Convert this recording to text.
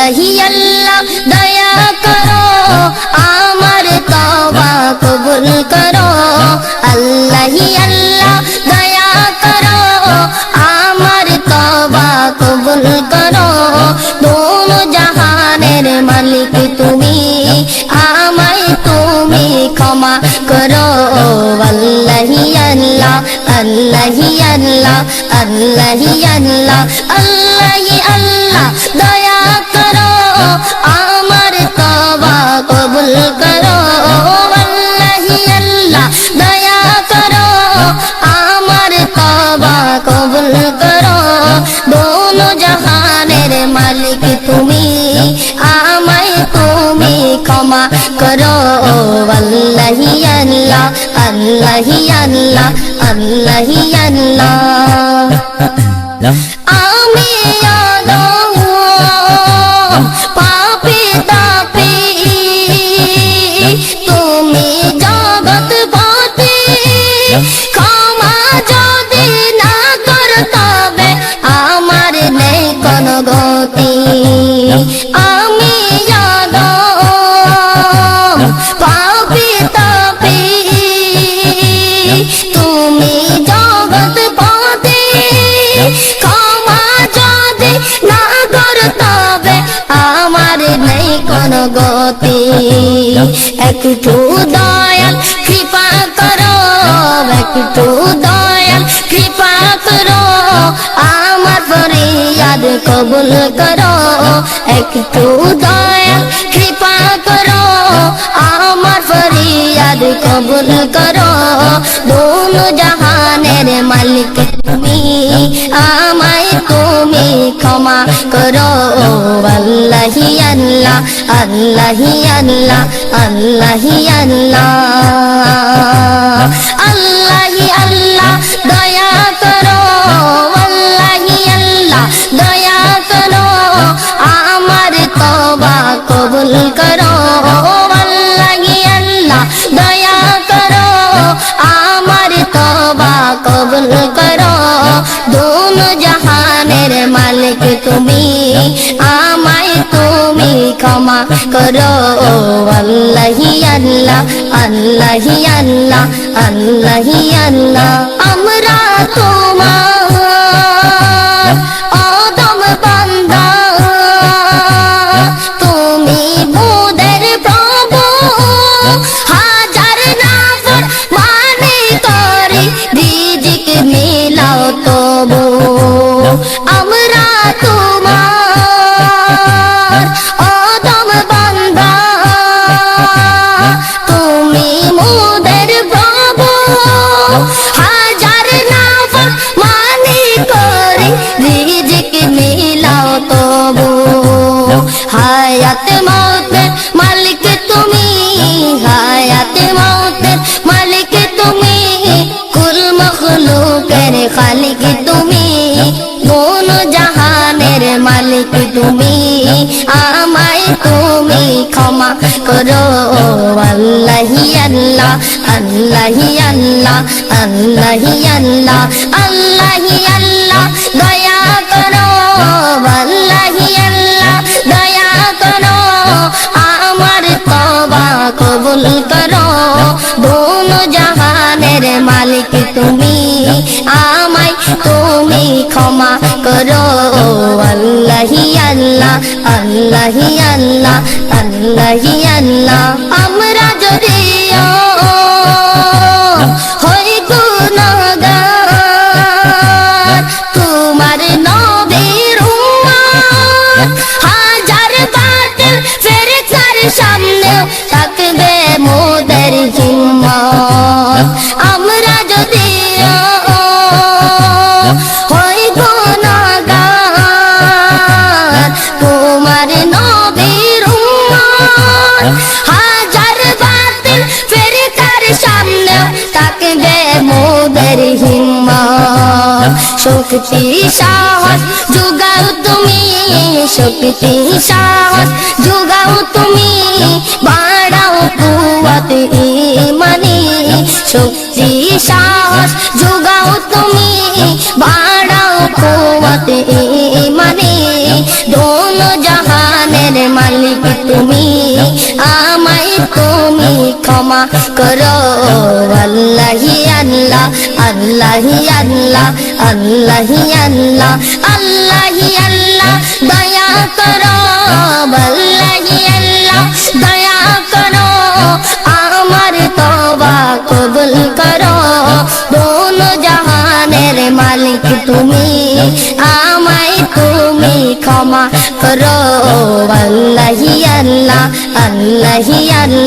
আল্লাহি আল্লাহ দয়া করো আমার তওবা কবুল করো আল্লাহি আল্লাহ দয়া করো আমার তওবা কবুল করো দোনো জাহানের মালিক তুমি আমায় তুমি ক্ষমা করো আল্লাহি আল্লাহ আল্লাহি আল্লাহ আল্লাহি আল্লাহ আল্লাহি আল্লাহ দয়া করো আমার তওবা কবুল করো আল্লাহি আল্লাহ দয়া করো আমার তওবা কবুল করো দোনো জাহানের মালিক তুমি আমায় তুমি ক্ষমা করো আল্লাহি আল্লাহ আল্লাহি আল্লাহ আল্লাহি আল্লাহ আমি পাপী তাপী তুমি জগৎপতি ক্ষমা যদি না করো তবে আমার নেই কোনো গতি আমি পাপী তাপী তুমি জগৎপতি ক্ষমা যদি না করো তবে আমার নেই কোনো গতি একটু দয়াল কৃপা করো একটু দয়াল কৃপা করো আমার ফরিয়াদ কবুল করো একটু দয়াল কৃপা করো আমার ফরিয়াদ কবুল করো দোনো জাহানের মালিক তুমি আমায় তুমি ক্ষমা করো আল্লাহি আল্লাহ আল্লাহি আল্লাহ আল্লাহি আল্লাহ আল্লাহি আল্লাহ দয়া করো আল্লাহি আল্লাহ দয়া করো আমার তওবা কবুল করো আল্লাহি আল্লাহ দয়া করো আমার তওবা কবুল করো দোনো জাহানের মালিক তুমি আমায় তুমি ক্ষমা করো আল্লাহি আল্লাহ আল্লাহি আল্লাহ আল্লাহি আল্লাহ আমরা তোমার আদম বান্দা তুমি মোদের প্রভু হাজার নাফর মানে করে রিজিক মিলাও তবু আমরা তোমার আদম বান্দা তুমি মোদের প্রভু হাজার নাফর মানে করে রিজিক মিলাও তবু হায়াত মৌতের মালিক তুমি হায়াত মৌতের মালিক তুমি কুল মখলুকের খালিক তুমি দোনো জাহানের মালিক তুমি আমায় তুমি ক্ষমা করো আল্লাহি আল্লাহ আল্লাহি আল্লাহ আল্লাহি আল্লাহ আল্লাহি আল্লাহ দয়া করো আল্লাহি আল্লাহ দয়া করো আমার তওবা কবুল করো দোনো জাহানের মালিক তুমি আমায় তুমি ক্ষমা করো আল্লাহি আল্লাহ আল্লাহি আল্লাহ আল্লাহি আল্লাহ আমরা যদি হই গুনাহগার তোমার নবীর উম্মত হাজার বাতিল ফেরেশতার সামনে থাকবে মোদের হিম্মত আমরা যদি হই গুনাহগার তোমার নবীর উম্মত হাজার বাতিল ফেরেশতার সামনে থাকবে মোদের হিম্মত শক্তি সাহস যোগাও তুমি শক্তি সাহস যোগাও তুমি বাড়াও কুওয়াত ঈমানি শক্তি সাহস যোগাও তুমি বাড়াও কুওয়াত ঈমানি দোনো জাহানে মালিক তুমি আমায় তুমি ক্ষমা করো আল্লাহি আল্লাহ আল্লাহি আল্লাহ আল্লাহি আল্লাহ আল্লাহি আল্লাহ দয়া করো আল্লাহি আল্লাহ দয়া করো আমার তওবা কবুল করো দোনো জাহানের মালিক তুমি আমায় তুমি ক্ষমা করো আল্লাহি আল্লাহ আল্লাহি আল্লাহ